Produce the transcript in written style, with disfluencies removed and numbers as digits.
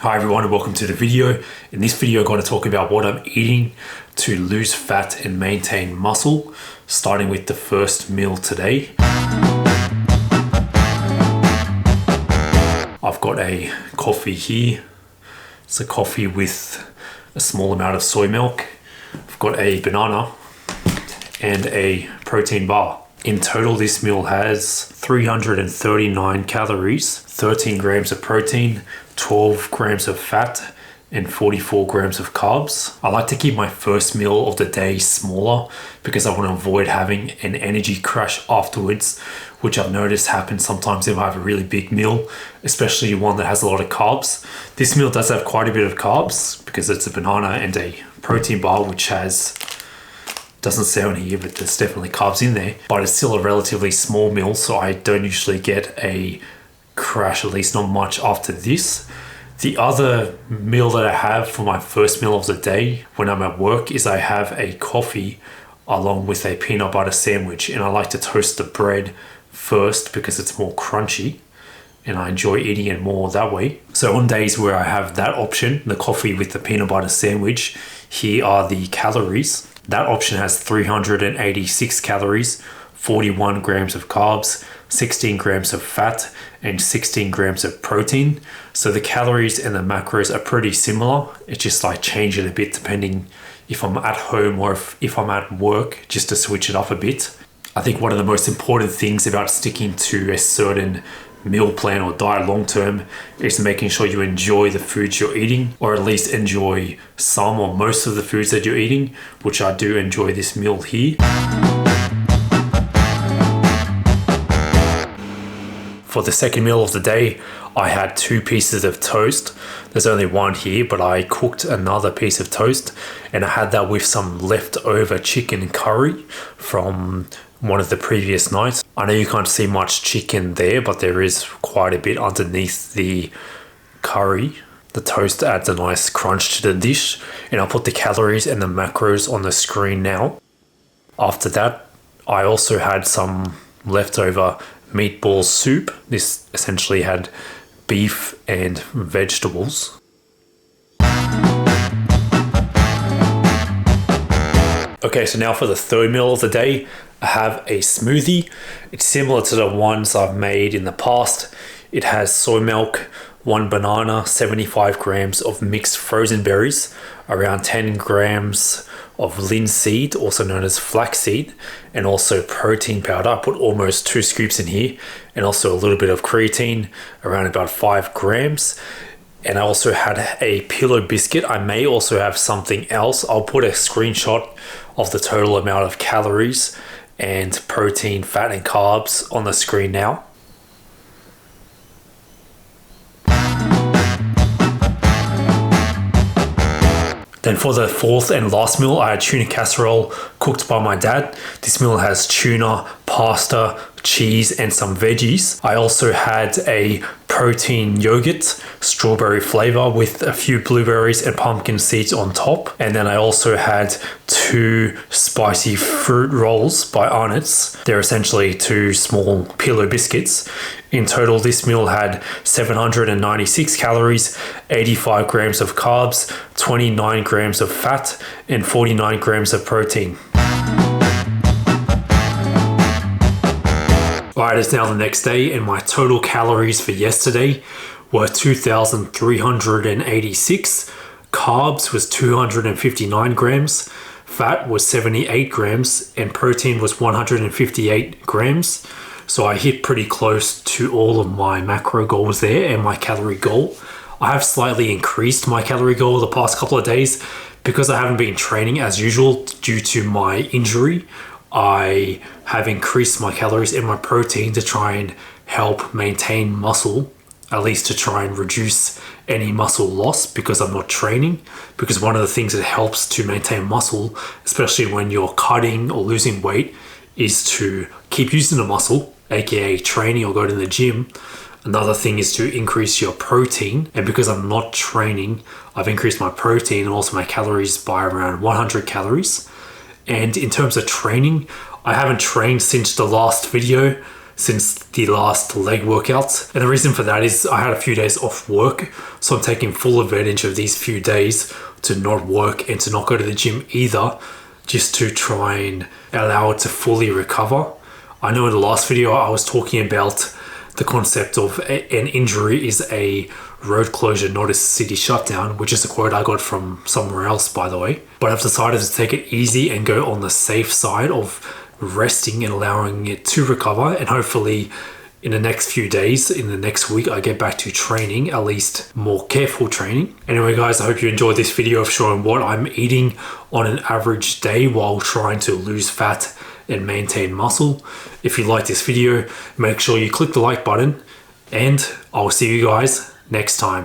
Hi everyone and welcome to the video. In this video I'm going to talk about what I'm eating to lose fat and maintain muscle, starting with the first meal today. I've got a coffee here. It's a coffee with a small amount of soy milk. I've got a banana and a protein bar. In total, this meal has 339 calories, 13 grams of protein, 12 grams of fat, and 44 grams of carbs. I like to keep my first meal of the day smaller because I want to avoid having an energy crash afterwards, which I've noticed happens sometimes if I have a really big meal, especially one that has a lot of carbs. This meal does have quite a bit of carbs because it's a banana and a protein bar, which doesn't say on here, but there's definitely carbs in there, but it's still a relatively small meal, so I don't usually get a crash, at least not much after this. The other meal that I have for my first meal of the day when I'm at work is I have a coffee along with a peanut butter sandwich, and I like to toast the bread first because it's more crunchy and I enjoy eating it more that way. So on days where I have that option, the coffee with the peanut butter sandwich, here are the calories. That option has 386 calories, 41 grams of carbs, 16 grams of fat, and 16 grams of protein. So the calories and the macros are pretty similar. It's just like change it a bit depending if I'm at home or if I'm at work, just to switch it up a bit. I think one of the most important things about sticking to a certain meal plan or diet long term is making sure you enjoy the foods you're eating, or at least enjoy some or most of the foods that you're eating, which I do enjoy this meal here. For the second meal of the day, I had 2 pieces of toast. There's only one here, but I cooked another piece of toast and I had that with some leftover chicken curry from one of the previous nights. I know you can't see much chicken there, but there is quite a bit underneath the curry. The toast adds a nice crunch to the dish, and I'll put the calories and the macros on the screen now. After that, I also had some leftover meatball soup. This essentially had beef and vegetables. Okay, so now for the third meal of the day, I have a smoothie. It's similar to the ones I've made in the past. It has soy milk, 1 banana, 75 grams of mixed frozen berries, around 10 grams of linseed, also known as flaxseed, and also protein powder. I put almost 2 scoops in here, and also a little bit of creatine, around about 5 grams. And I also had a pillow biscuit. I may also have something else. I'll put a screenshot of the total amount of calories and protein, fat, and carbs on the screen now. Then for the fourth and last meal, I had tuna casserole cooked by my dad. This meal has tuna, pasta, cheese, and some veggies. I also had a protein yogurt, strawberry flavor with a few blueberries and pumpkin seeds on top. And then I also had 2 spicy fruit rolls by Arnott's. They're essentially 2 small pillow biscuits. In total, this meal had 796 calories, 85 grams of carbs, 29 grams of fat, and 49 grams of protein. Alright, it's now the next day, and my total calories for yesterday were 2,386. Carbs was 259 grams, fat was 78 grams, and protein was 158 grams. So I hit pretty close to all of my macro goals there and my calorie goal. I have slightly increased my calorie goal the past couple of days because I haven't been training as usual due to my injury. I have increased my calories and my protein to try and help maintain muscle, at least to try and reduce any muscle loss because I'm not training. Because one of the things that helps to maintain muscle, especially when you're cutting or losing weight, is to keep using the muscle, aka training or go to the gym. Another thing is to increase your protein, and because I'm not training, I've increased my protein and also my calories by around 100 calories. And in terms of training, I haven't trained since the last video, since the last leg workouts. And the reason for that is I had a few days off work, so I'm taking full advantage of these few days to not work and to not go to the gym either, just to try and allow it to fully recover. I know in the last video I was talking about the concept of an injury is a road closure, not a city shutdown, which is a quote I got from somewhere else, by the way. But I've decided to take it easy and go on the safe side of resting and allowing it to recover, and hopefully in the next few days, in the next week, I get back to training, at least more careful training. Anyway guys, I hope you enjoyed this video of showing what I'm eating on an average day while trying to lose fat and maintain muscle. If you like this video, make sure you click the like button, and I'll see you guys next time.